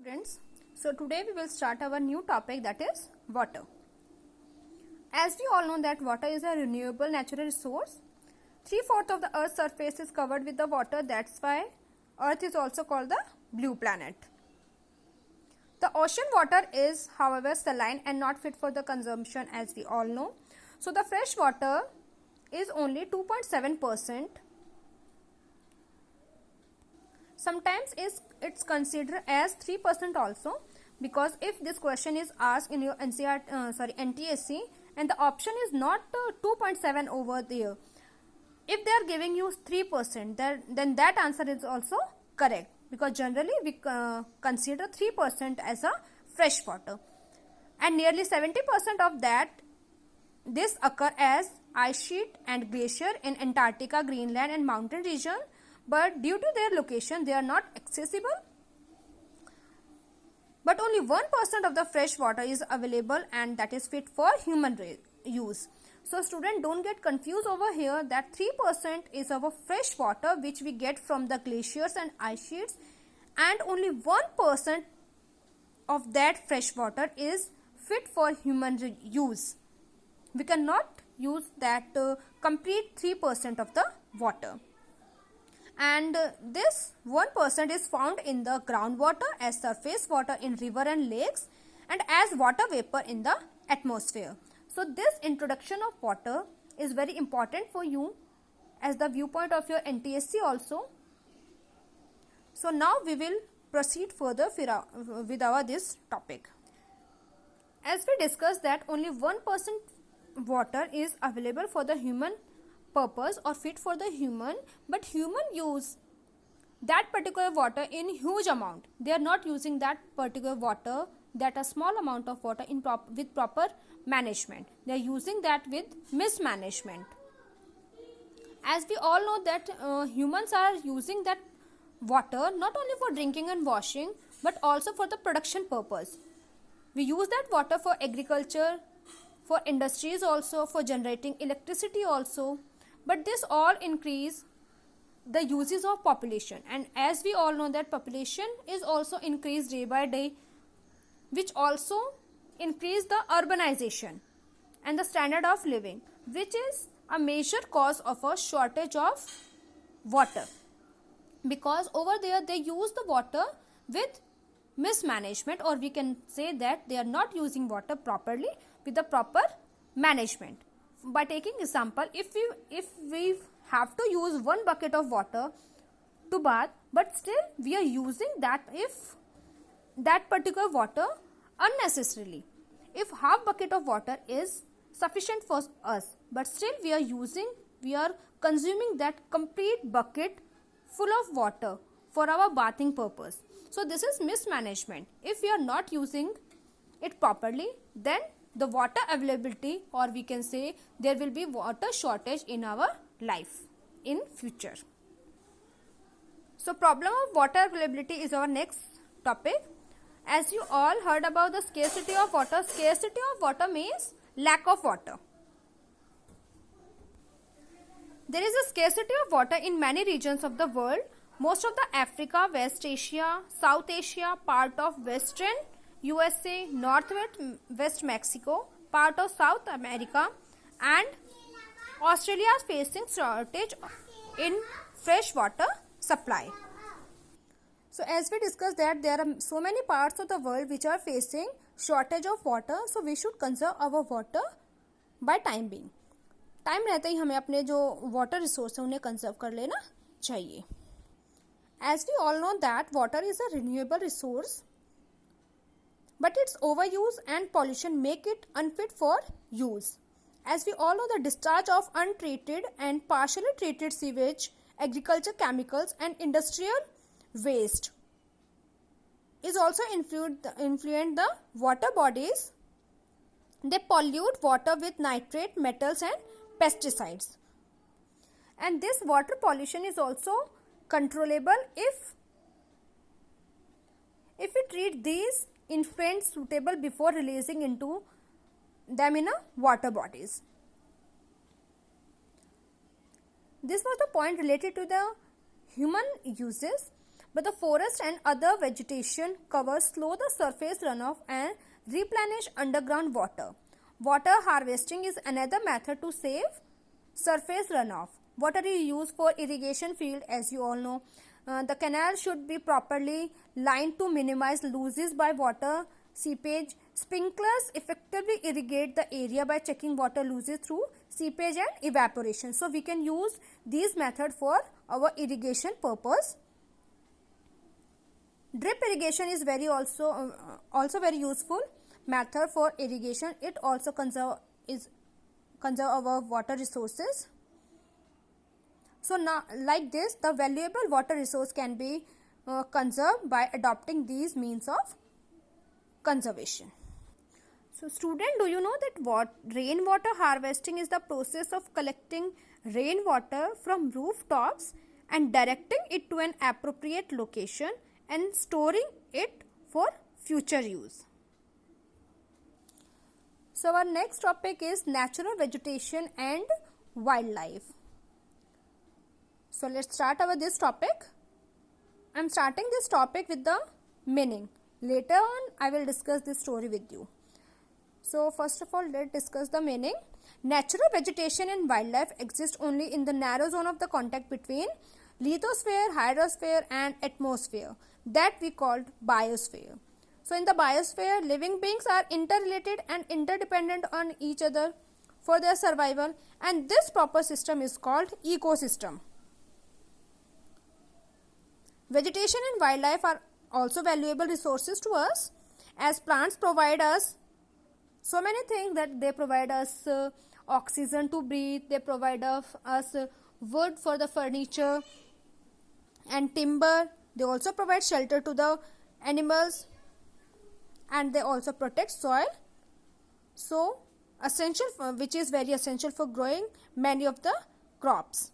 Students, so today we will start our new topic, that is water. As we all know that water is a renewable natural resource. 3/4 of the earth's surface is covered with the water. That's why earth is also called the blue planet. The ocean water is however saline and not fit for the consumption, as we all know. So the fresh water is only 2.7%. Sometimes it's considered as 3% also, because if this question is asked in your NTSC and the option is not 2.7 over there, if they are giving you 3%, then that answer is also correct, because generally we consider 3% as a fresh water, and nearly 70% of that this occur as ice sheet and glacier in Antarctica, Greenland and mountain region, but due to their location they are not accessible. But only 1% of the fresh water is available, and that is fit for human use. So student, don't get confused over here that 3% is our fresh water which we get from the glaciers and ice sheets, and only 1% of that fresh water is fit for human use. We cannot use that complete 3% of the water. And this 1% is found in the groundwater, as surface water in river and lakes, and as water vapor in the atmosphere. So this introduction of water is very important for you as the viewpoint of your NTSC also. So now we will proceed further with our this topic. As we discussed that only 1% water is available for the human purpose or fit for the human, but human use that particular water in huge amount. They are not using that particular water, that a small amount of water with proper management. They are using that with mismanagement. As we all know that humans are using that water not only for drinking and washing, but also for the production purpose. We use that water for agriculture, for industries also, for generating electricity also. But this all increase the uses of population, and as we all know that population is also increased day by day, which also increase the urbanization and the standard of living, which is a major cause of a shortage of water, because over there they use the water with mismanagement, or we can say that they are not using water properly with the proper management. By taking example, if we have to use 1 bucket of water to bath, but still we are using that particular water unnecessarily. If half bucket of water is sufficient for us, but still we are consuming that complete bucket full of water for our bathing purpose. So this is mismanagement. If we are not using it properly, then the water availability, or we can say there will be water shortage in our life in future. So problem of water availability is our next topic. As you all heard about the scarcity of water, scarcity of water means lack of water. There is a scarcity of water in many regions of the world. Most of the Africa, West Asia, South Asia, part of Western USA, Northwest Mexico, part of South America, and Australia is facing shortage in fresh water supply. So as we discussed that there are so many parts of the world which are facing shortage of water, so we should conserve our water by time being. Time रहते ही हमें अपने जो water resource है उन्हें conserve कर लेना चाहिए. As we all know that water is a renewable resource, but its overuse and pollution make it unfit for use. As we all know, the discharge of untreated and partially treated sewage, agriculture chemicals and industrial waste is also influence the water bodies. They pollute water with nitrate, metals and pesticides. And this water pollution is also controllable if we treat these influents suitable before releasing into them in a water bodies. This was the point related to the human uses, but the forest and other vegetation covers slow the surface runoff and replenish underground water. Water harvesting is another method to save surface runoff. Water is used for irrigation field, as you all know. The canal should be properly lined to minimize losses by water seepage. Sprinklers effectively irrigate the area by checking water losses through seepage and evaporation. So we can use these methods for our irrigation purpose. Drip irrigation is also very useful method for irrigation. It also conserve our water resources. So now, like this, the valuable water resource can be conserved by adopting these means of conservation. So student, do you know that rainwater harvesting is the process of collecting rainwater from rooftops and directing it to an appropriate location and storing it for future use. So our next topic is natural vegetation and wildlife. So let's start this topic. I am starting this topic with the meaning. Later on I will discuss this story with you. So first of all, let's discuss the meaning. Natural vegetation and wildlife exist only in the narrow zone of the contact between lithosphere, hydrosphere and atmosphere that we called biosphere. So in the biosphere, living beings are interrelated and interdependent on each other for their survival, and this proper system is called ecosystem. Vegetation and wildlife are also valuable resources to us, as plants provide us so many things, that they provide us oxygen to breathe, they provide us wood for the furniture and timber. They also provide shelter to the animals, and they also protect soil, so essential which is very essential for growing many of the crops.